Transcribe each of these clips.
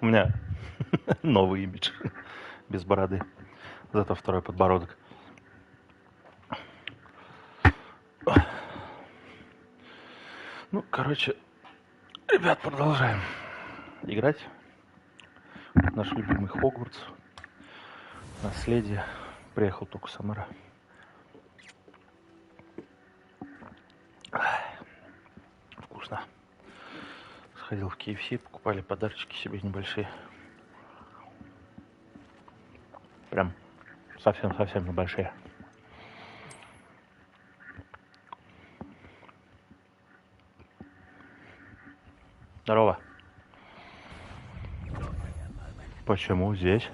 У меня новый имидж. Без бороды. Зато второй подбородок. Ну, короче, ребят, продолжаем играть. Наш любимый Хогвартс. Наследие. Приехал только Самара. Вкусно. Сходил в KFC, покупали подарочки себе небольшие. Прям совсем-совсем небольшие. Здорово. Почему здесь?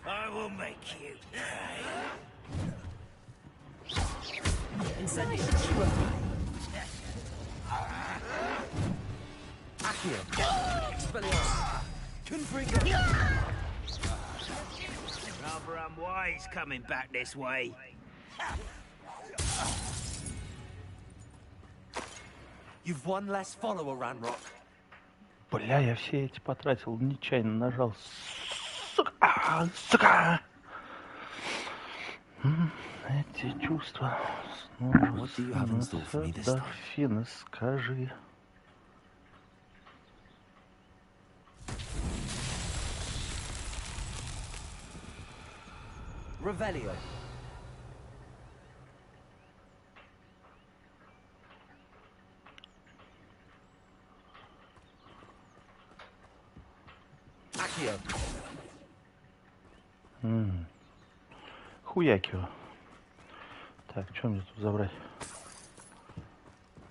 I will make you. Rather unwise coming back this way. You've one less follower, Ranrock. Бля, я все эти потратил, нечаянно нажал. Сука! Сука! Эти чувства снова сносятся. Финна, скажи. Revelio. Accio. Хуякио. Так, что мне тут забрать?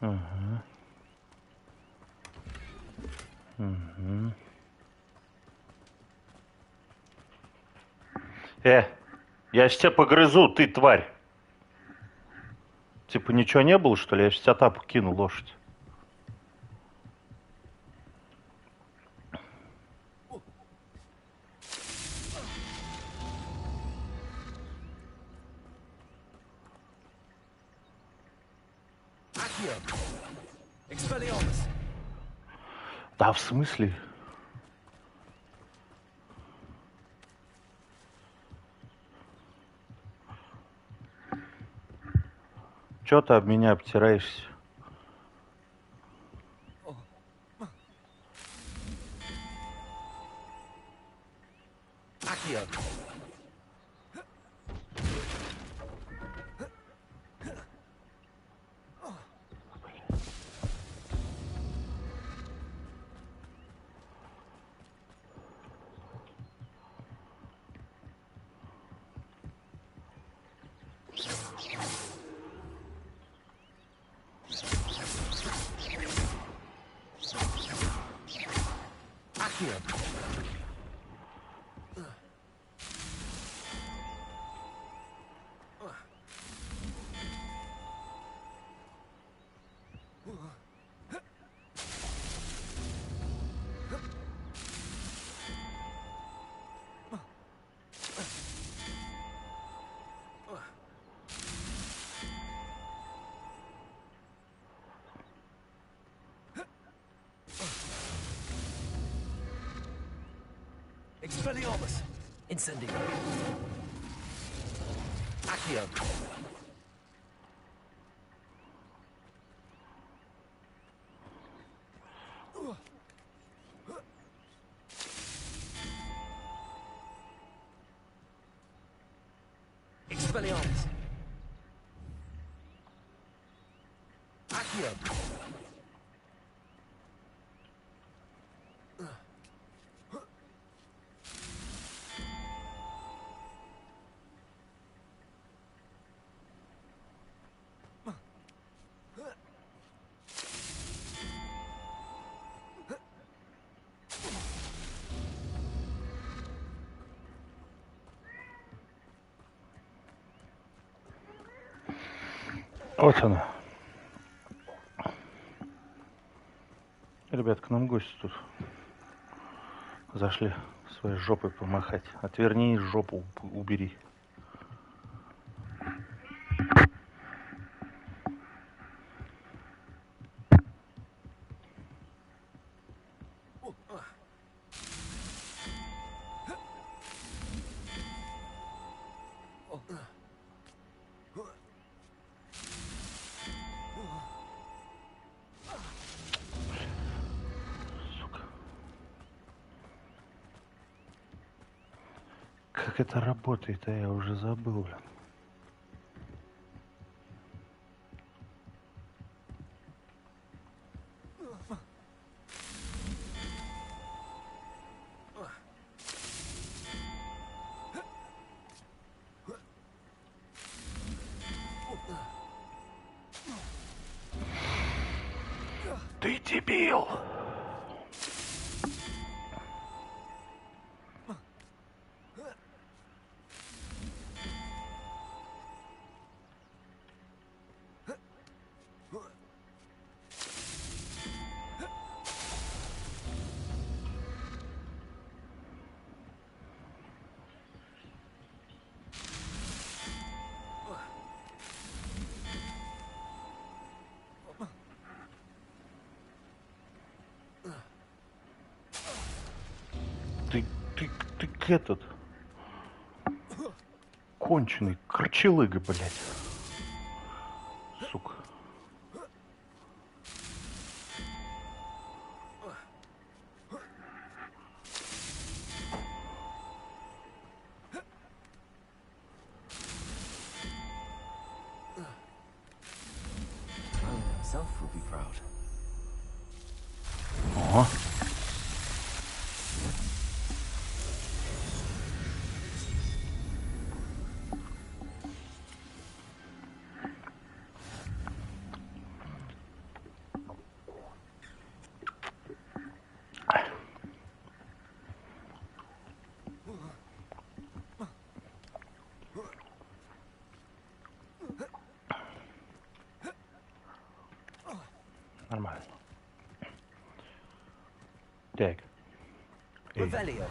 Угу. Угу. Я ж тебя погрызу, ты тварь. Типа ничего не было, что ли? Я ж тебя тапу кину, лошадь. Да, в смысле? Чё ты об меня обтираешься? Expelliarmus. Incendio. Accio. Expelliarmus. Accio. Вот она. Ребят, к нам гости тут зашли своей жопой помахать. Отверни, жопу убери. Как это работает, а я уже забыл, блин. Ты дебил! Ты этот конченый корчелыга, блядь. Сука. Himself will be proud. Ага. Нормально. Так. Revelio.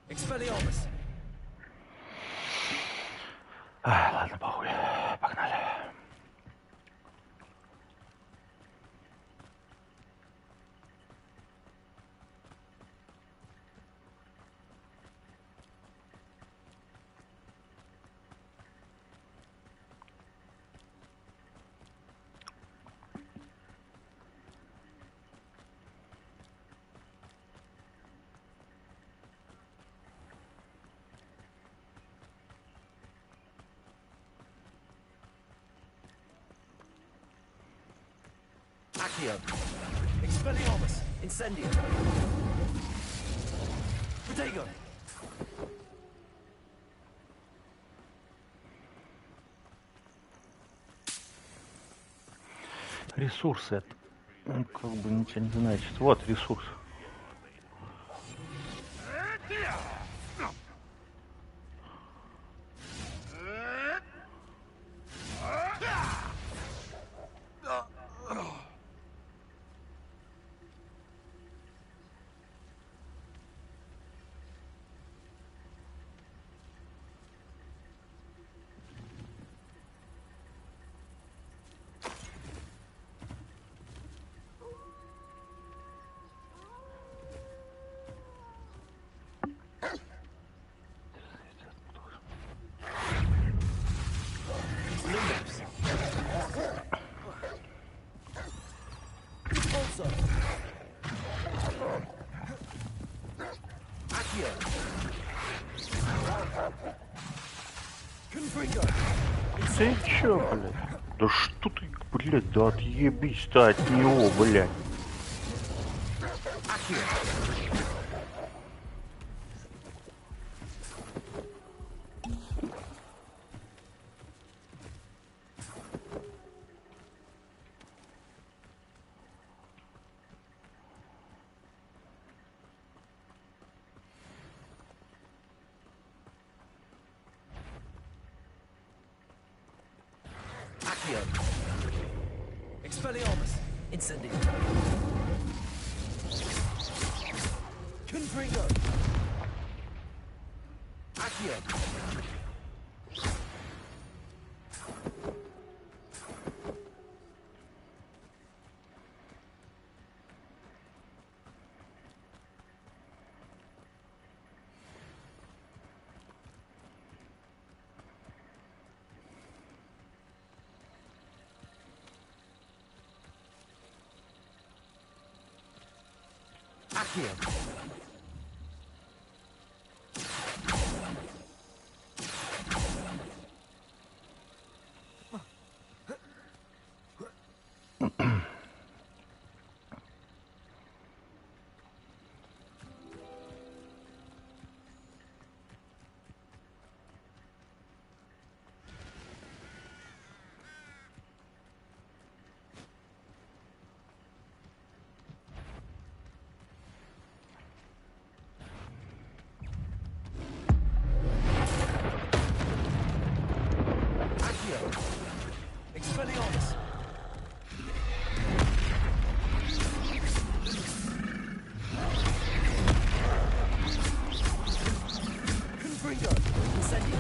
Expelliarmus. Ладно, похуй. Погнали. Accio. Expelliarmus. Incendio. Protego. Ресурсы. Это, ну, как бы ничего не значит. Вот ресурс. Luminous. Also. Accio. Confringo. Ты чё, блядь? Да что ты, блядь, да отъебись-то от него, блядь. Accio. Accio. Expelliarmus. Incendio. Confringo. Accio. Accio. Expelliarmus. Confringo. Incendio.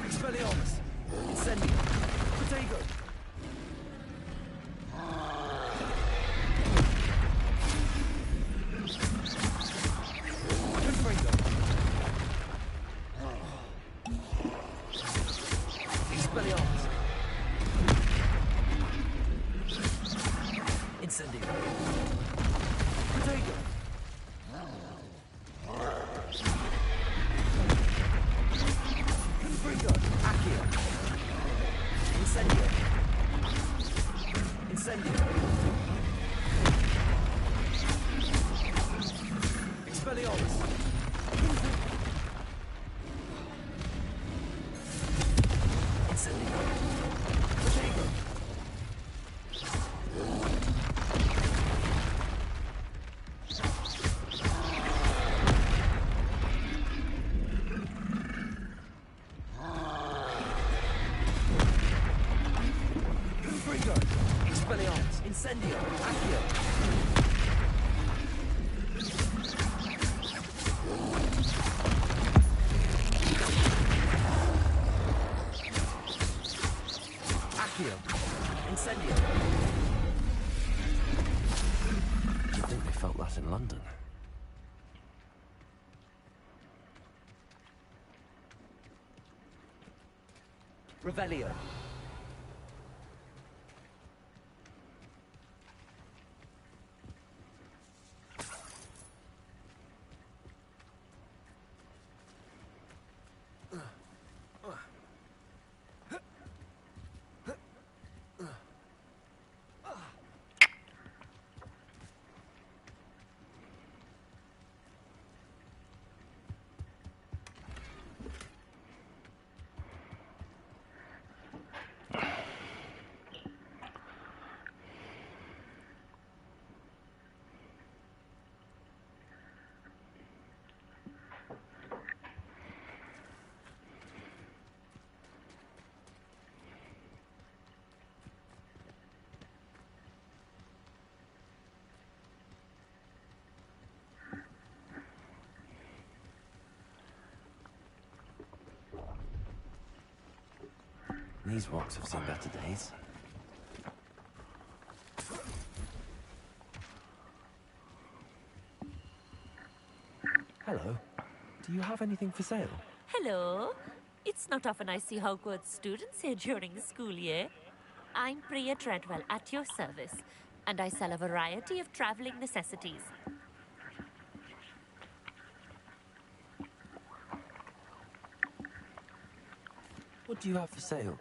Expelliarmus. Incendio. Protego. Confringo. Expelliarmus. Incendio. Protego. Confringo. Accio. Incendio. Incendio. Expelliarmus. Incendio. Protego. Confringo. Expelliarmus. Incendio. Accio. Accio. Incendio. You'd think they felt that in London. Revelio. These rocks have seen better days. Hello. Do you have anything for sale? Hello. It's not often I see Hogwarts students here during the school year. I'm Priya Treadwell at your service, and I sell a variety of traveling necessities. What do you have for sale?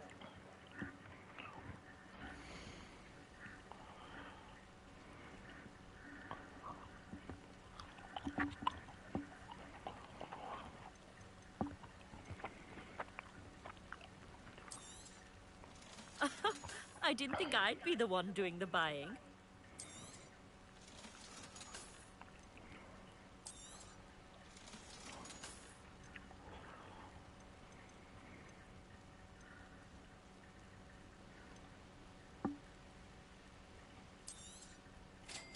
I didn't think I'd be the one doing the buying.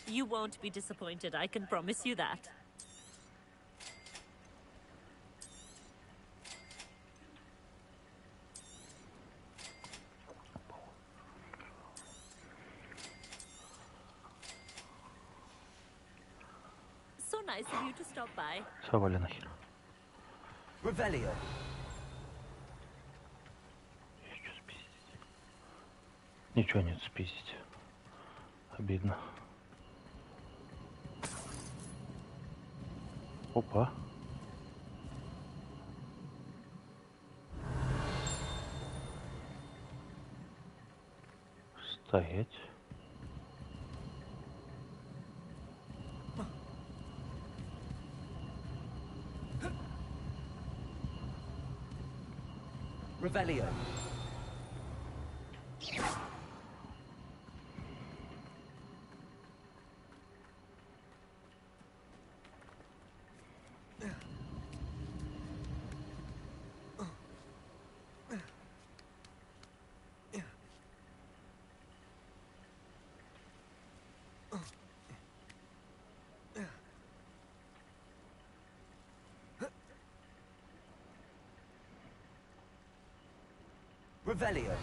You won't be disappointed, I can promise you that. So nice of you to stop by. Совали нахер. Revelio. Что спиздить? Ничего нет спиздить. Обидно. Опа. Стоять. Revelio. Revelio.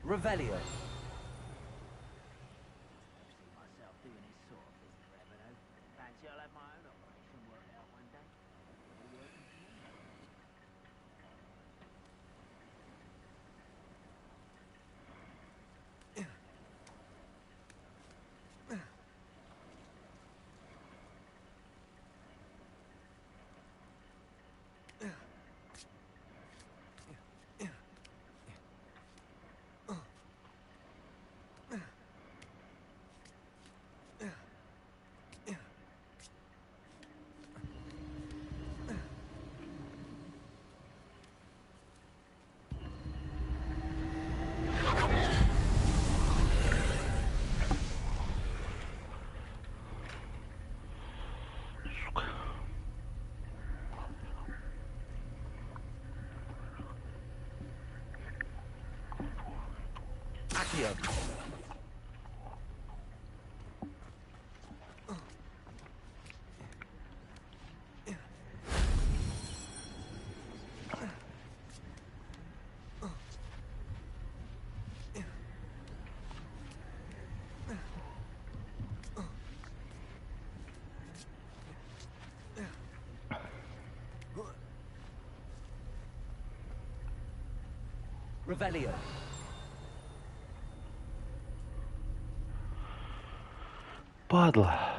Revelio. Myself doing this sort of thing forever, though. Fancy I'll have my own operation worked out one day. All working for me. Accio. Revelio. Падла.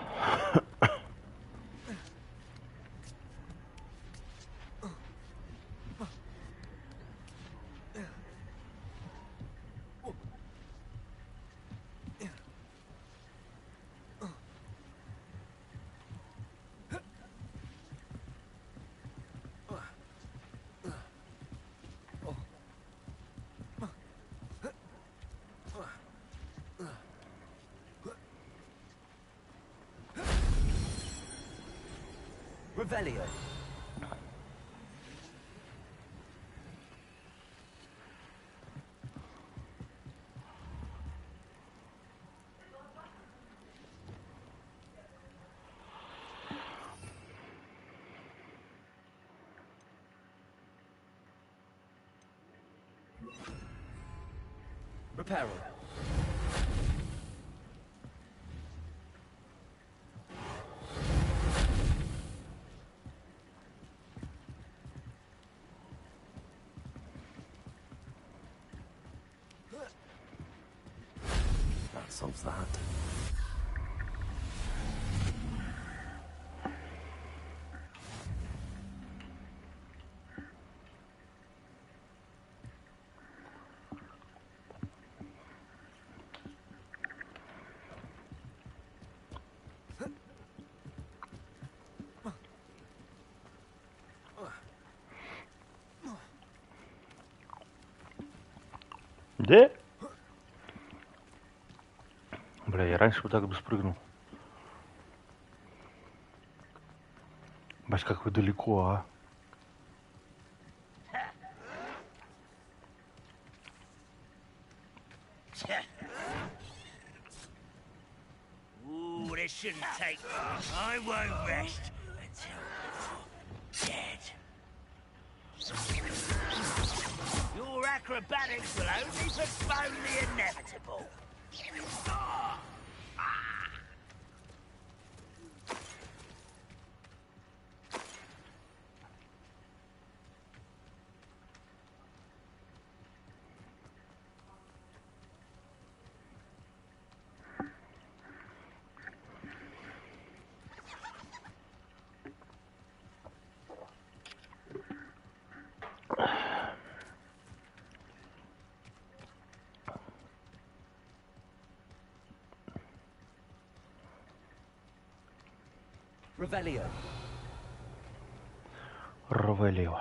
Revelio. peril. That solves that. Где? Бля, я раньше вот так бы спрыгнул. Бать, как вы далеко, а? Ooh, this shouldn't take long. I won't rest until you're dead. Your acrobatics will only postpone the inevitable. Revelio. Ровелио.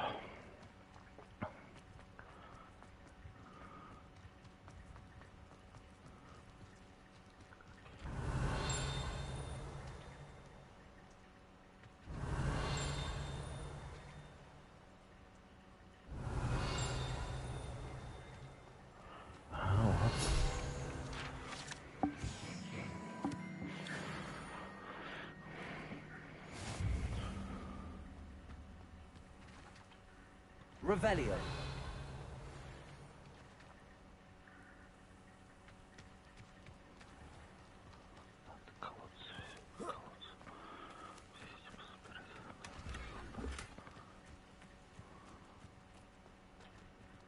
Revelio.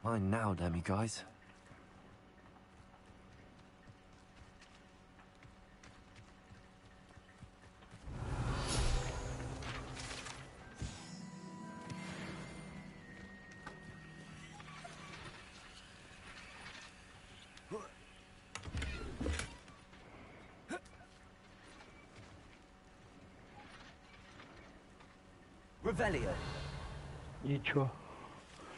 Mine now, Demi guys. Revelio. И чё?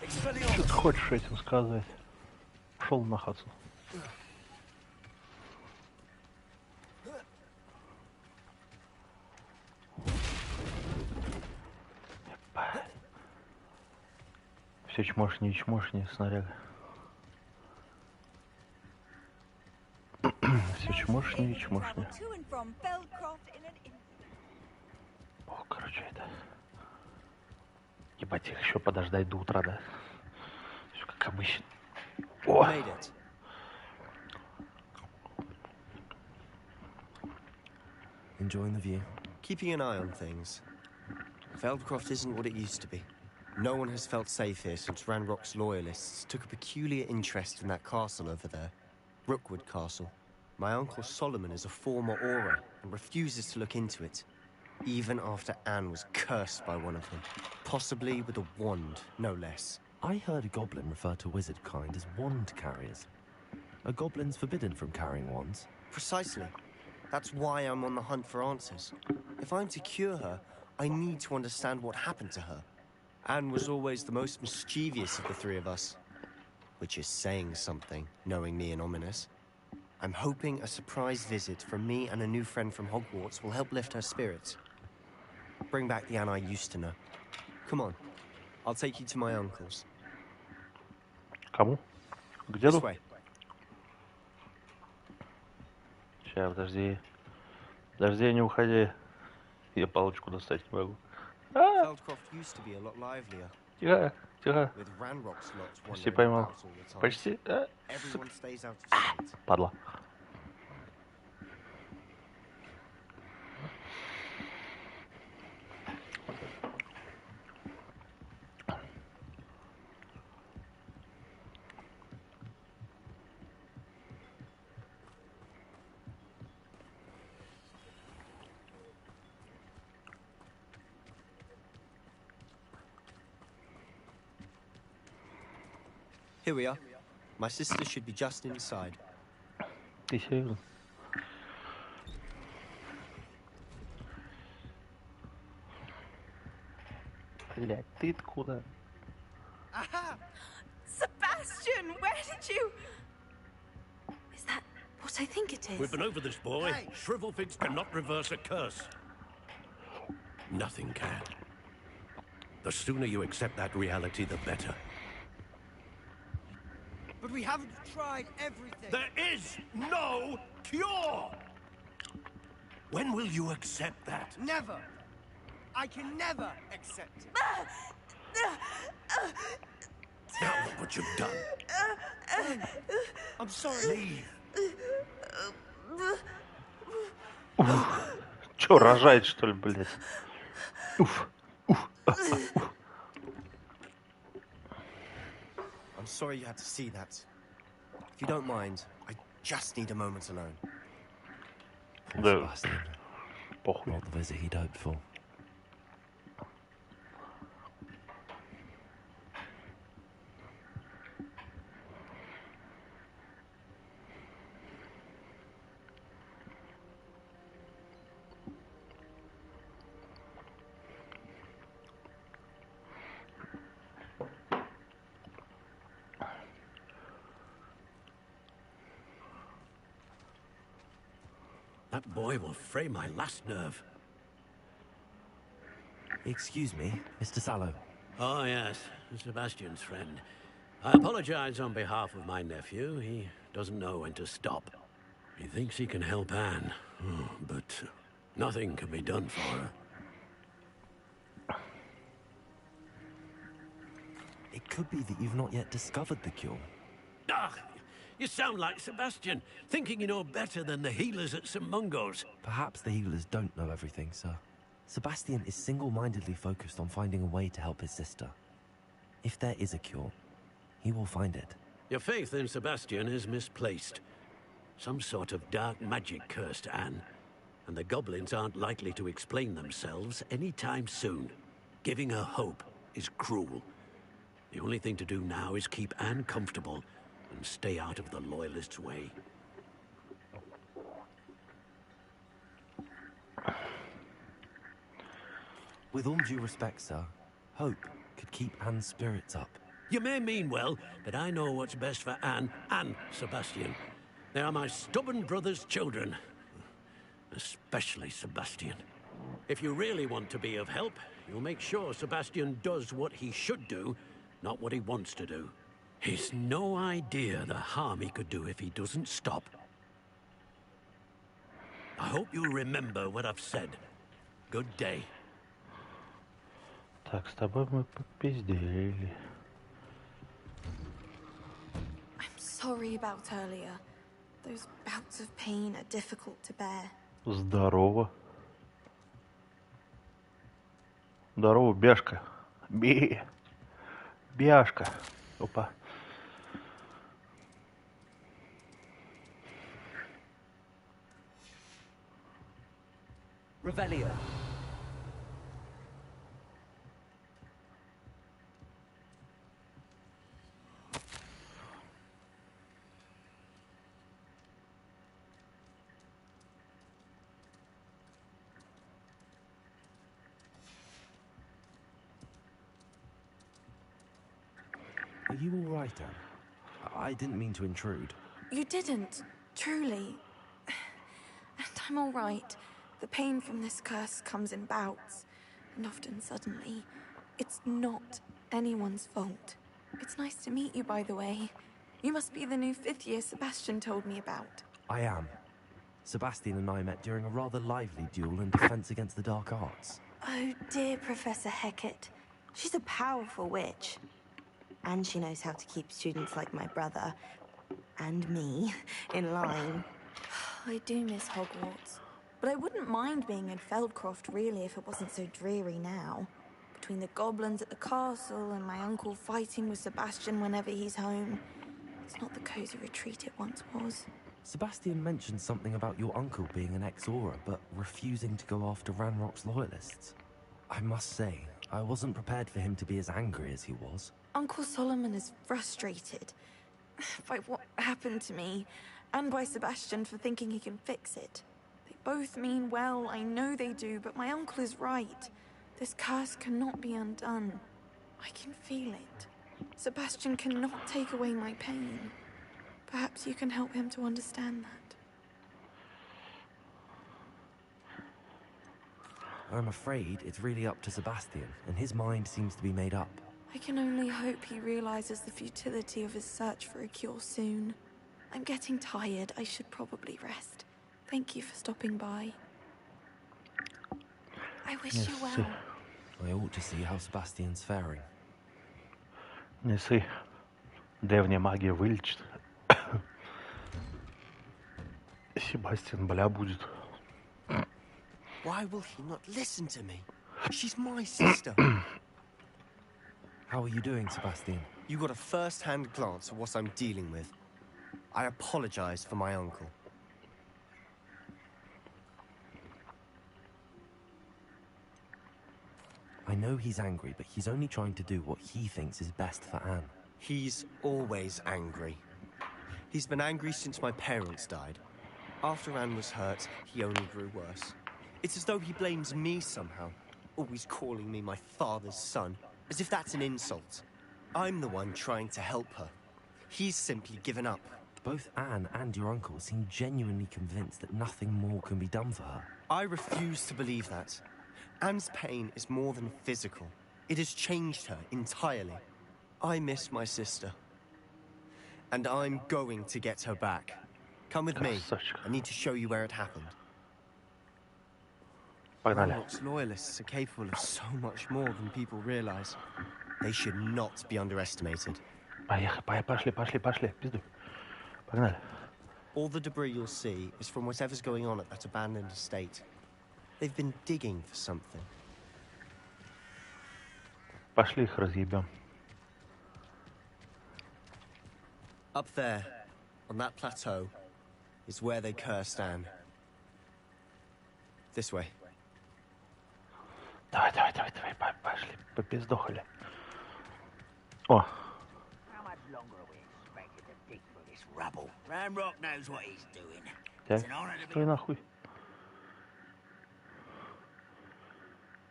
Что Expelliarmus. ты хочешь этим сказать? Пошел нахаться. Все чмошнее, снаряга. Все чмошнее. О, короче, это... Ебать, их еще подождать до утра, да? Все как обычно. О! Made it. Enjoying the view. Keeping an eye on things. Feldcroft isn't what it used to be. No one has felt safe here since Ranrock's loyalists took a peculiar interest in that castle over there. Rookwood Castle. My uncle Solomon is a former Auror and refuses to look into it. Even after Anne was cursed by one of them. Possibly with a wand, no less. I heard a goblin refer to wizard kind as wand carriers. Are goblins forbidden from carrying wands? Precisely. That's why I'm on the hunt for answers. If I'm to cure her, I need to understand what happened to her. Anne was always the most mischievous of the three of us. Which is saying something, knowing me and Ominous. I'm hoping a surprise visit from me and a new friend from Hogwarts will help lift her spirits. Bring back the Anne I used to know. Come on. I'll take you to my uncle's. Кому? К This деду? way. Сейчас, подожди. Подожди, не уходи. Я палочку достать не могу. Feldcroft used to be a lot livelier. Тихо, тихо. With Ranrock slots Почти wandering поймал. about all the time. Почти. Everyone stays out of sight. Падла. Here we are. My sister should be just inside. Ты серьезно? Блядь, ты откуда? Sebastian, where did you... Is that what I think it is? We've been over this, boy. Shrivelfigs cannot reverse a curse. Nothing can. The sooner you accept that reality, the better. But we haven't tried everything. There is no cure! When will you accept that? Never. I can never accept it. Now look what you've done. I'm sorry. Leave. Чё, рожает, что ли, блядь? Уф. I'm sorry you had to see that. If you don't mind, I just need a moment alone. Да, Sebastian, похуй. not the visit he'd hoped for. That boy will fray my last nerve. Excuse me, Mr. Sallow. Oh, yes, Sebastian's friend. I apologize on behalf of my nephew. He doesn't know when to stop. He thinks he can help Anne, but nothing can be done for her. It could be that you've not yet discovered the cure. Ah, you sound like Sebastian, thinking you know better than the healers at St. Mungo's. Perhaps the healers don't know everything, sir. Sebastian is single-mindedly focused on finding a way to help his sister. If there is a cure, he will find it. Your faith in Sebastian is misplaced. Some sort of dark magic cursed Anne, and the goblins aren't likely to explain themselves anytime soon. Giving her hope is cruel. The only thing to do now is keep Anne comfortable and stay out of the Loyalists' way. With all due respect, sir, hope could keep Anne's spirits up. You may mean well, but I know what's best for Anne and Sebastian. They are my stubborn brother's children. Especially Sebastian. If you really want to be of help, you'll make sure Sebastian does what he should do, not what he wants to do. He's no idea the harm he could do if he doesn't stop. I hope you'll remember what I've said. Good day. Так, с тобой мы попиздели. I'm sorry about earlier. Those bouts of pain are difficult to bear. Здорово. Здорово, бяшка. Бяшка. Опа. Revelio. Are you all right, Anne? I didn't mean to intrude. You didn't, truly. And I'm all right. The pain from this curse comes in bouts, and often suddenly. It's not anyone's fault. It's nice to meet you, by the way. You must be the new 5th year Sebastian told me about. I am. Sebastian and I met during a rather lively duel in defense against the dark arts. Oh dear, Professor Hecat. She's a powerful witch. And she knows how to keep students like my brother and me in line. I do miss Hogwarts. But I wouldn't mind being in Feldcroft, really, if it wasn't so dreary now. Between the goblins at the castle and my uncle fighting with Sebastian whenever he's home. It's not the cozy retreat it once was. Sebastian mentioned something about your uncle being an ex-Auror, but refusing to go after Ranrock's loyalists. I must say, I wasn't prepared for him to be as angry as he was. Uncle Solomon is frustrated by what happened to me, and by Sebastian for thinking he can fix it. They both mean well, I know they do, but my uncle is right. This curse cannot be undone. I can feel it. Sebastian cannot take away my pain. Perhaps you can help him to understand that. I'm afraid it's really up to Sebastian, and his mind seems to be made up. I can only hope he realizes the futility of his search for a cure soon. I'm getting tired. I should probably rest. Thank you for stopping by. I wish you well. I ought to see how Sebastian's faring. Если древняя магия вылечит, Себастьян, бля, будет. Why will he not listen to me? She's my sister. How are you doing, Sebastian? You got a first-hand glance at what I'm dealing with. I apologize for my uncle. I know he's angry, but he's only trying to do what he thinks is best for Anne. He's always angry. He's been angry since my parents died. After Anne was hurt, he only grew worse. It's as though he blames me somehow, always calling me my father's son, as if that's an insult. I'm the one trying to help her. He's simply given up. Both Anne and your uncle seem genuinely convinced that nothing more can be done for her. I refuse to believe that. Anne's pain is more than physical. It has changed her entirely. I miss my sister. And I'm going to get her back. Come with me. I need to show you where it happened. Погнали. Ranrock's loyalists are capable of so much more than people realize. They should not be underestimated. Пошли, пиздуй. Погнали. All the debris you'll see is from whatever's going on at that abandoned estate. They've been digging for something. Пошли их разъебем. Up there, on that plateau, is where they cursed Anne. This way. Давай, пошли, попиздохали. О, How much longer are we expected to dig through this rubble? Ranrock knows what he's doing. так, It's an honor to be... стой нахуй.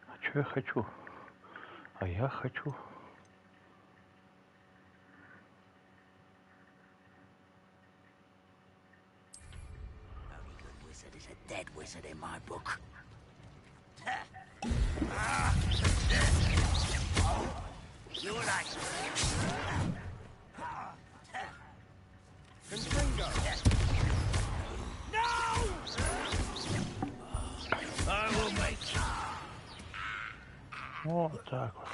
А чё я хочу? А я хочу... Only good wizard is a dead wizard in my book. You're like... No! I will make you. Вот так вот.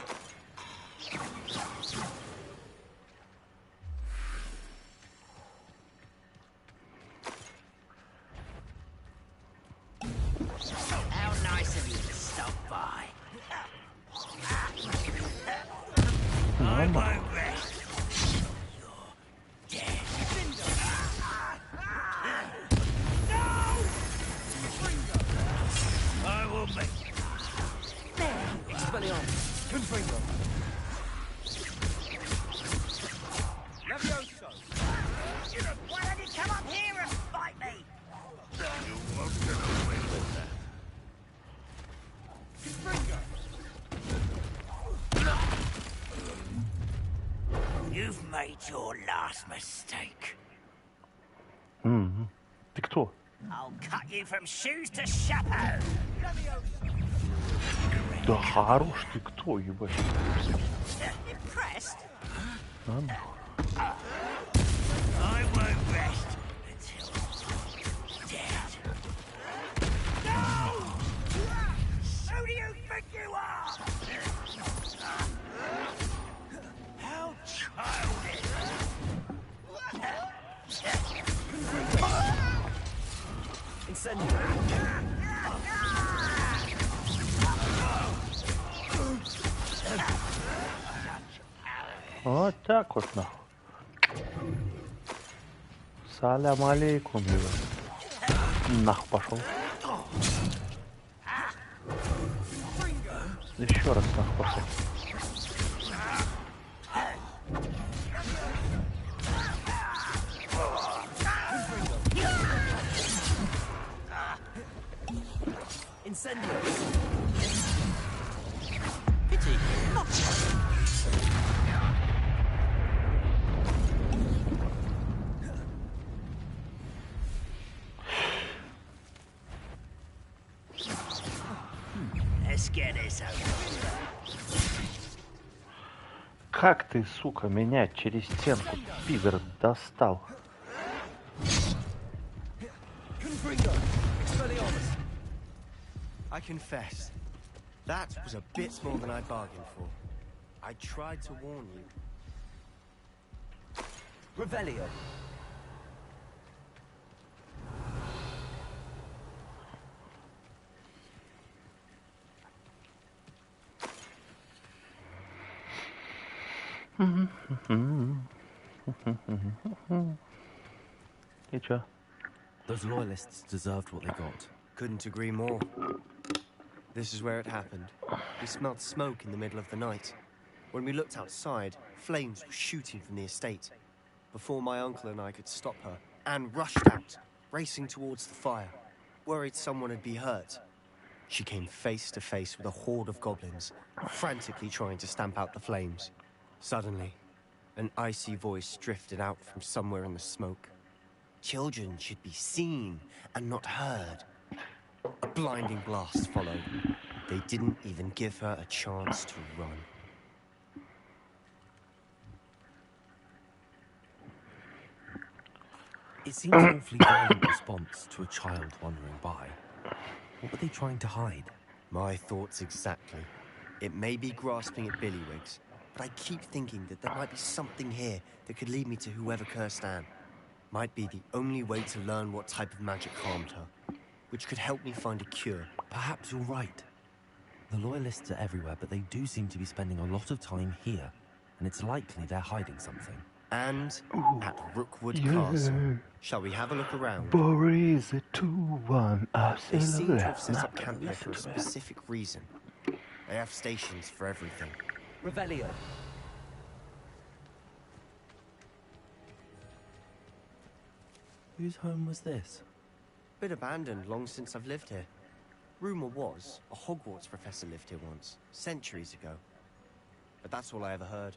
How nice of you to stop by. I won't rest. You're dead. No! I will make you. Why don't you come up here and fight me? You won't get away with that. You've made your last mistake. Ты кто? I'll cut you from shoes to chapeau. Да хорош ты кто, ебать. Impressed? А, нахуй. I won't rest until you're dead. No! Who do you think you are? Вот так вот, нахуй. Салям алейкум, ребят. Нахуй пошел. Еще раз нахуй пошел. Let's get this over. Как ты, сука, меня через стенку, пидор, достал? I confess, that was a bit more than I bargained for. I tried to warn you. Revelio. И чё? Those loyalists deserved what they got. Couldn't agree more. This is where it happened. We smelled smoke in the middle of the night. When we looked outside, flames were shooting from the estate. Before my uncle and I could stop her, Anne rushed out, racing towards the fire, worried someone would be hurt. She came face to face with a horde of goblins, frantically trying to stamp out the flames. Suddenly, an icy voice drifted out from somewhere in the smoke. Children should be seen and not heard. A blinding blast followed. They didn't even give her a chance to run. It seems an awfully violent response to a child wandering by. What were they trying to hide? My thoughts exactly. It may be grasping at Billywigs, but I keep thinking that there might be something here that could lead me to whoever cursed Anne. Might be the only way to learn what type of magic harmed her, which could help me find a cure. Perhaps you're right. The loyalists are everywhere, but they do seem to be spending a lot of time here, and it's likely they're hiding something. And at Rookwood Castle. Shall we have a look around? Boris, a 2-1. They seem to have set up camp here for a specific reason. They have stations for everything. Revelio. Whose home was this? Been abandoned long since I've lived here. Rumor was a Hogwarts professor lived here once, centuries ago. But that's all I ever heard.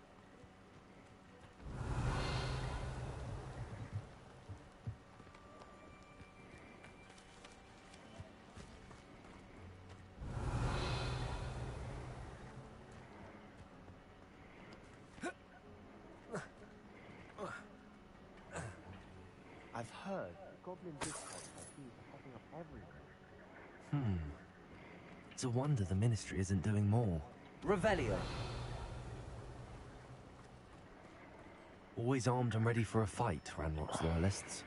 I've heard goblin discourse are popping up everywhere. It's a wonder the Ministry isn't doing more. Revelio. Always armed and ready for a fight, Ranrock's loyalists.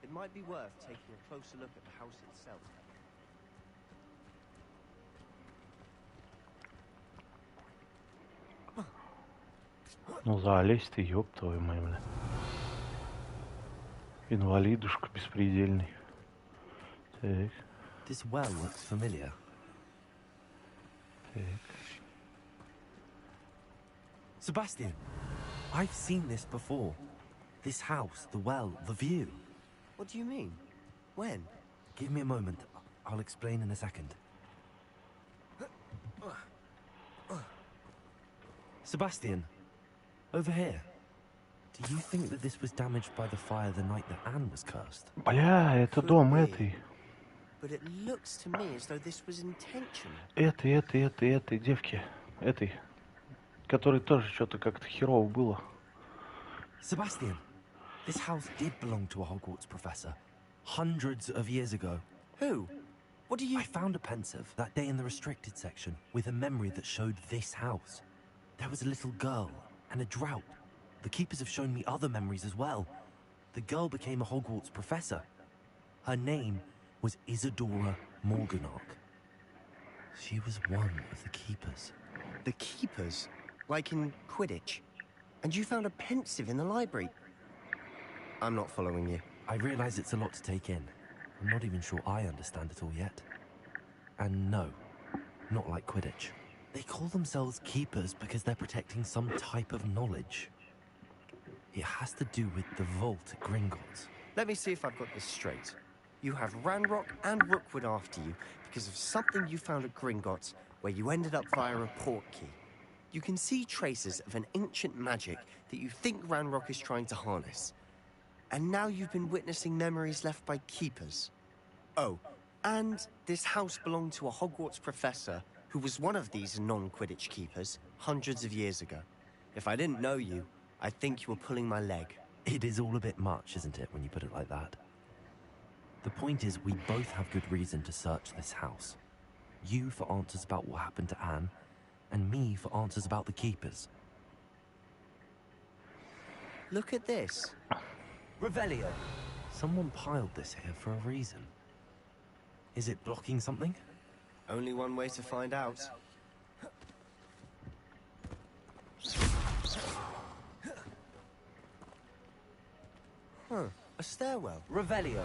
It might be worth taking a closer look at the house itself. Ну залезь ты, ёб твою мать, бля. Инвалидушка беспредельный. Так, This well looks familiar. так. Sebastian, I've seen this before. This house, the well, the view. What do you mean? When? Give me a moment. I'll explain in a second. Sebastian, over here. Do you think that this was damaged by the fire the night that Anne was cursed? Бля, это дом этой. But it looks to me as though this was intentional. Этой девки. Этой. Которой тоже что-то как-то херово было. Sebastian, this house did belong to a Hogwarts professor. Hundreds of years ago. Who? What do you... I found a pensive that day in the restricted section with a memory that showed this house. There was a little girl and a drought. The keepers have shown me other memories as well. The girl became a Hogwarts professor. Her name was Isadora Morganach. She was one of the keepers. The keepers? Like in Quidditch. And you found a pensive in the library. I'm not following you. I realize it's a lot to take in. I'm not even sure I understand it all yet. And no, not like Quidditch. They call themselves keepers because they're protecting some type of knowledge. It has to do with the vault at Gringotts. Let me see if I've got this straight. You have Ranrock and Rookwood after you because of something you found at Gringotts where you ended up via a portkey. You can see traces of an ancient magic that you think Ranrock is trying to harness. And now you've been witnessing memories left by keepers. Oh, and this house belonged to a Hogwarts professor who was one of these non-Quidditch keepers hundreds of years ago. If I didn't know you, I'd think you were pulling my leg. It is all a bit much, isn't it, when you put it like that? The point is, we both have good reason to search this house. You for answers about what happened to Anne, and me for answers about the keepers. Look at this. Revelio. Someone piled this here for a reason. Is it blocking something? Only one way to find out. Huh, a stairwell. Revelio.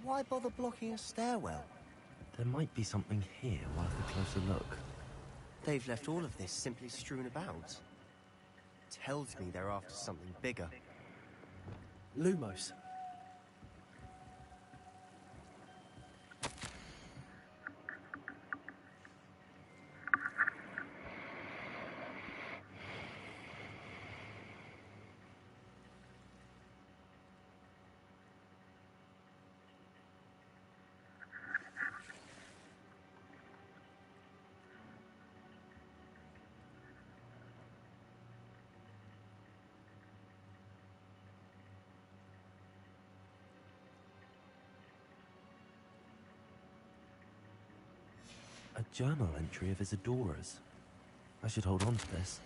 Why bother blocking a stairwell? There might be something here worth a closer look. They've left all of this simply strewn about. Tells me they're after something bigger. Lumos. A journal entry of Isadora's. I should hold on to this.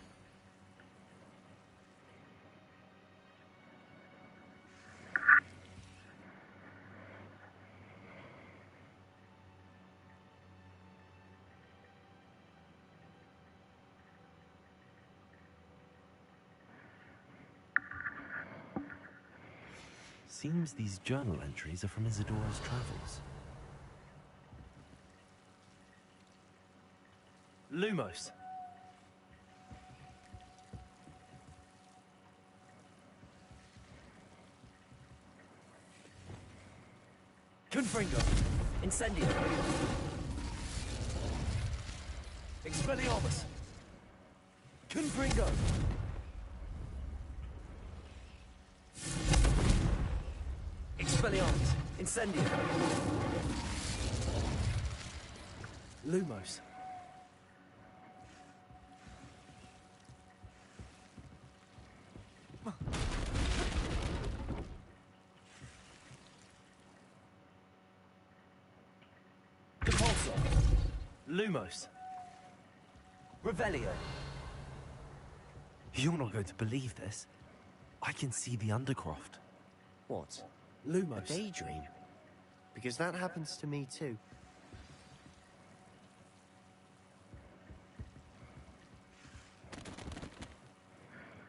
Seems these journal entries are from Isadora's travels. Lumos. Confringo. Incendio. Expelliarmus. Confringo. Expelliarmus. Incendio. Lumos. Compulsor. Lumos. Revelio. You're not going to believe this. I can see the Undercroft. What? Lumos. A daydream? Because that happens to me too.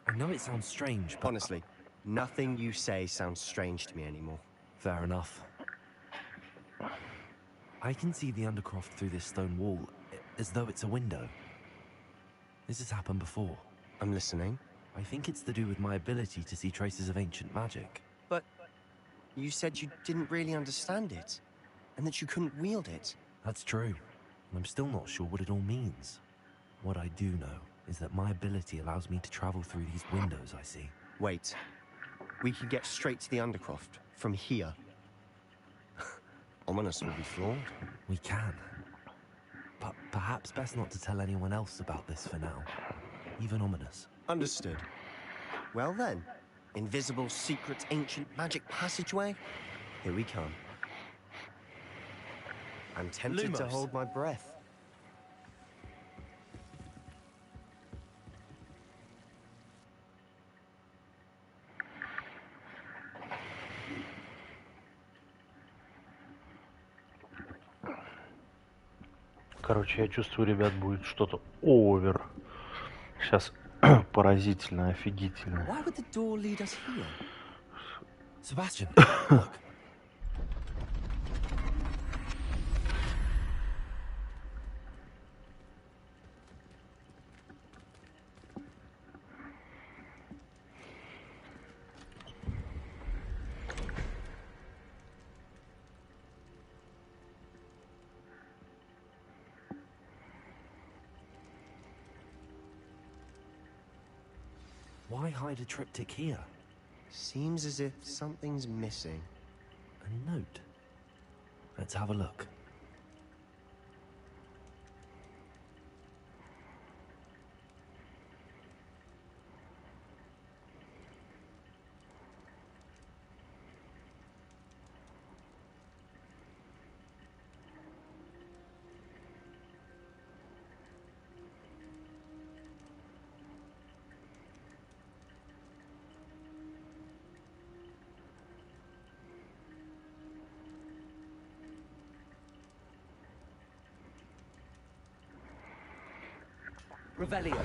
I know it sounds strange, but... Honestly, nothing you say sounds strange to me anymore. Fair enough. I can see the Undercroft through this stone wall, as though it's a window. This has happened before. I'm listening. I think it's to do with my ability to see traces of ancient magic. But you said you didn't really understand it, and that you couldn't wield it. That's true. And I'm still not sure what it all means. What I do know is that my ability allows me to travel through these windows I see. Wait. We can get straight to the Undercroft from here. Ominous will be flawed. We can. But perhaps best not to tell anyone else about this for now. Even Ominous. Understood. Well then, invisible, secret, ancient magic passageway? Here we come. I'm tempted to Lumos. hold my breath. Короче, я чувствую, ребят, будет что-то овер. Сейчас поразительно, офигительно. Why would the door lead us here? Sebastian, look. Why hide a triptych here? Seems as if something's missing. A note. Let's have a look. Revelio.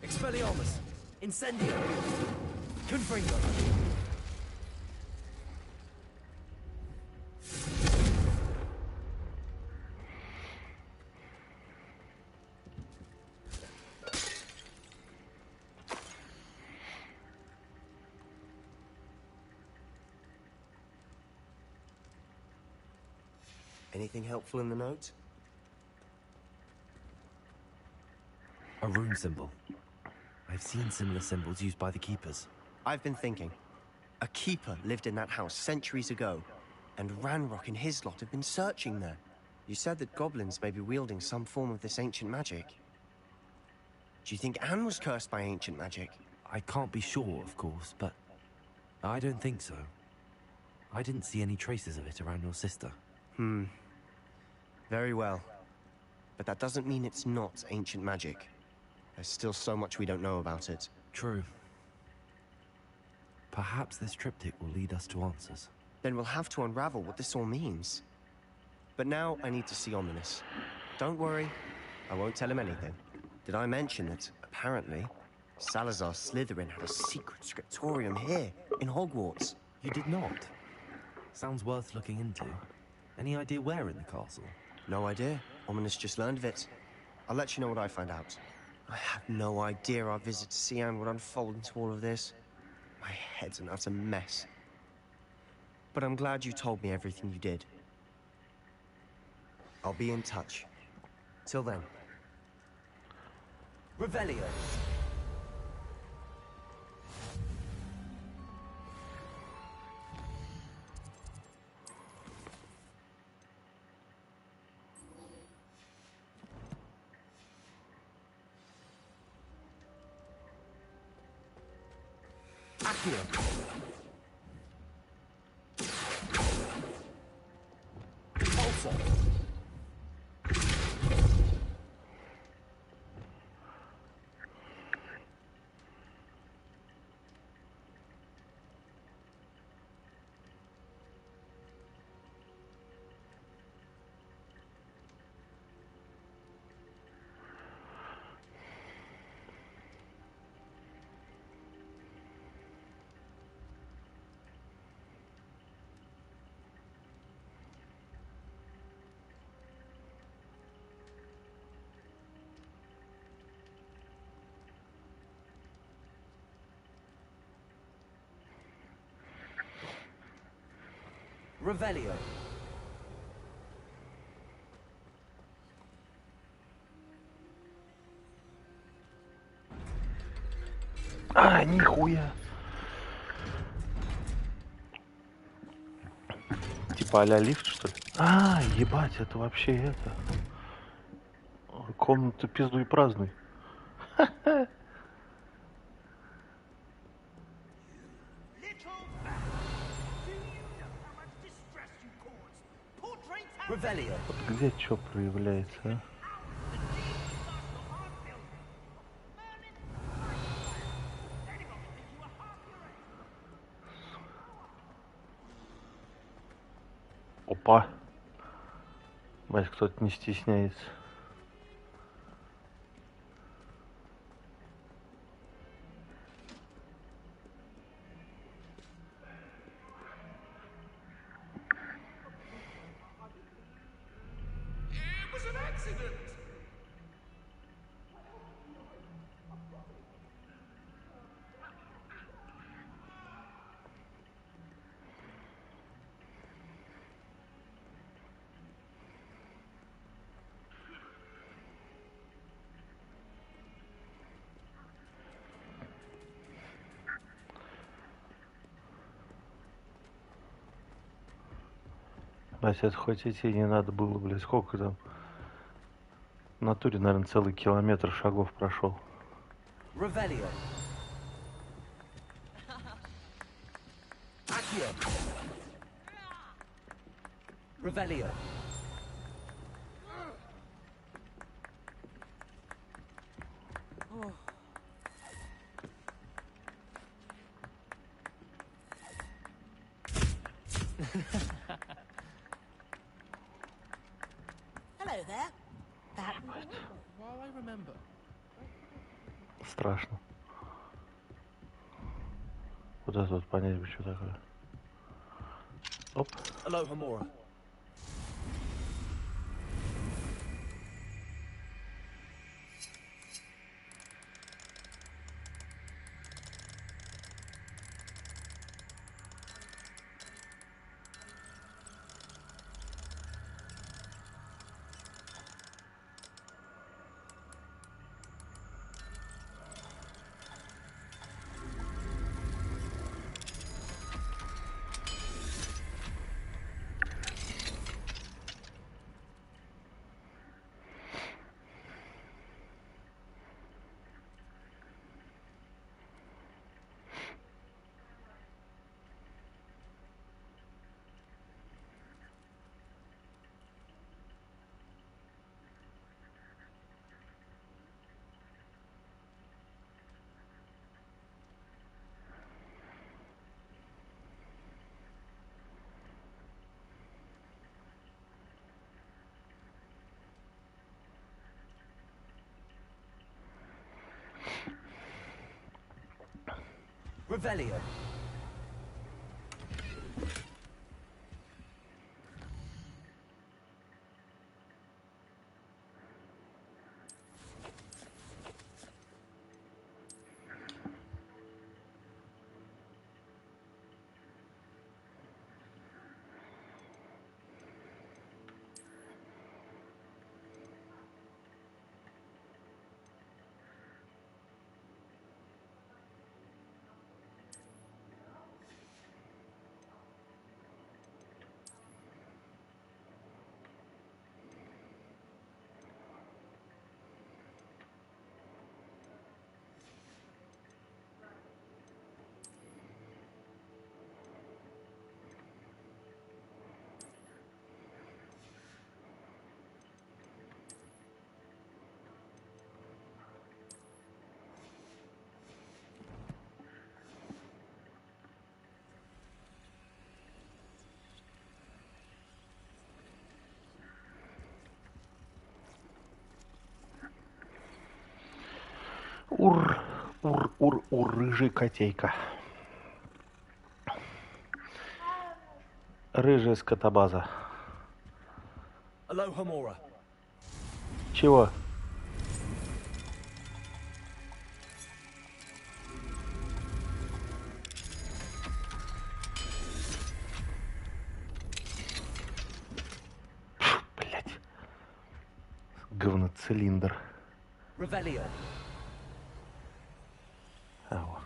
Expelliarmus! Incendio! Confringo! Anything helpful in the note? A rune symbol. I've seen similar symbols used by the keepers. I've been thinking. A keeper lived in that house centuries ago, and Ranrock and his lot have been searching there. You said that goblins may be wielding some form of this ancient magic. Do you think Anne was cursed by ancient magic? I can't be sure, of course, but I don't think so. I didn't see any traces of it around your sister. Very well. But that doesn't mean it's not ancient magic. There's still so much we don't know about it. True. Perhaps this triptych will lead us to answers. Then we'll have to unravel what this all means. But now I need to see Ominous. Don't worry, I won't tell him anything. Did I mention that, apparently, Salazar Slytherin had a secret scriptorium here, in Hogwarts? You did not? Sounds worth looking into. Any idea where in the castle? No idea. Ominous just learned of it. I'll let you know what I find out. I have no idea our visit to Cian would unfold into all of this. My head's an utter mess. But I'm glad you told me everything you did. I'll be in touch. Till then. Revelio. Accio. Also. Revelio. А, нихуя. Типа а-ля лифт, что ли? А, ебать, это вообще это. Комната пиздуй празднуй. Little bat, do you know how much Revelio. Вот где что проявляется, а? Опа. Бать, кто-то не стесняется. Бать, это хоть идти не надо было, блядь, сколько там? В натуре, наверное, целый километр шагов прошел. Revelio. Accio. Revelio. Hello there. That Well, I remember. Страшно. Вот это вот понять бы, что такое. Оп. Aloha Mora. Revelio. Ур, рыжий котейка. Рыжая скотобаза. Aloha Mora. Чего? Блять. Говноцилиндр. Revelio. Ау.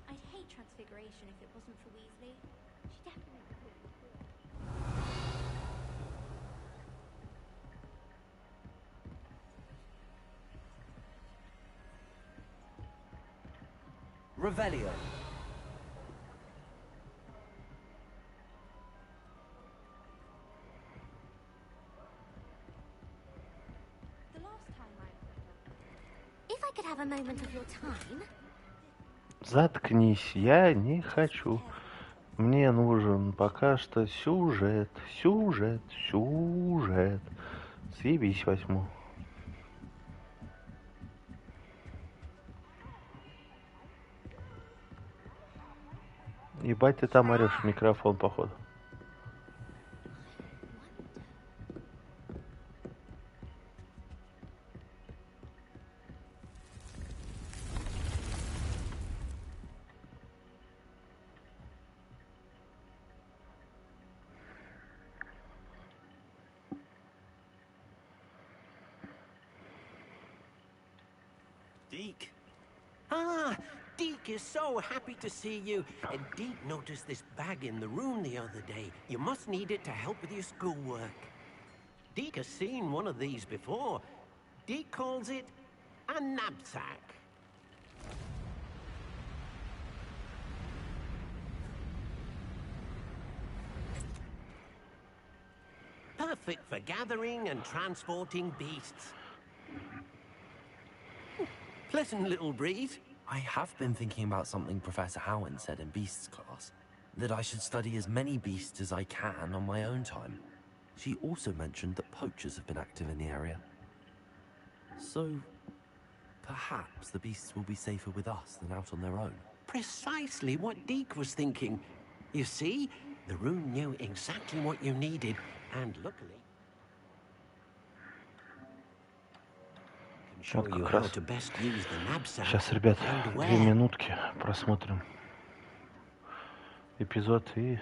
I'd hate transfiguration if it wasn't for Weasley. She definitely would. Revelio. The last time I... If I could have a moment of your time... Заткнись, я не хочу. Мне нужен пока что сюжет, сюжет, сюжет. Съебись возьму. Ебать, ты там орешь в микрофон, походу. Deke. Ah, Deke is so happy to see you. And Deke noticed this bag in the room the other day. You must need it to help with your schoolwork. Deke has seen one of these before. Deke calls it a knapsack. Perfect for gathering and transporting beasts. Pleasant little breeze. I have been thinking about something Professor Howen said in Beasts class. That I should study as many beasts as I can on my own time. She also mentioned that poachers have been active in the area. So, perhaps the beasts will be safer with us than out on their own. Precisely what Deke was thinking. You see, the room knew exactly what you needed, and luckily... can show Вот you как how раз. to best use the knapsack Сейчас, ребят, and 2 where. минутки просмотрим эпизод и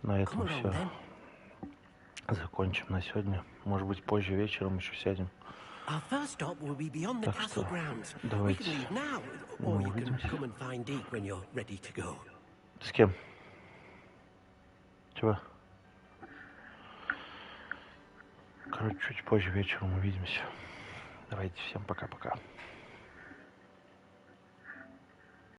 на этом Come along, все. then. Закончим на сегодня. Может быть, позже вечером еще сядем. Our first stop will be beyond the Так castle что grounds. We давайте can leave now, мы or you can увидимся. come and find Deke when you're ready to go. С кем? Чего? Короче, чуть позже вечером увидимся. Давайте, всем пока-пока.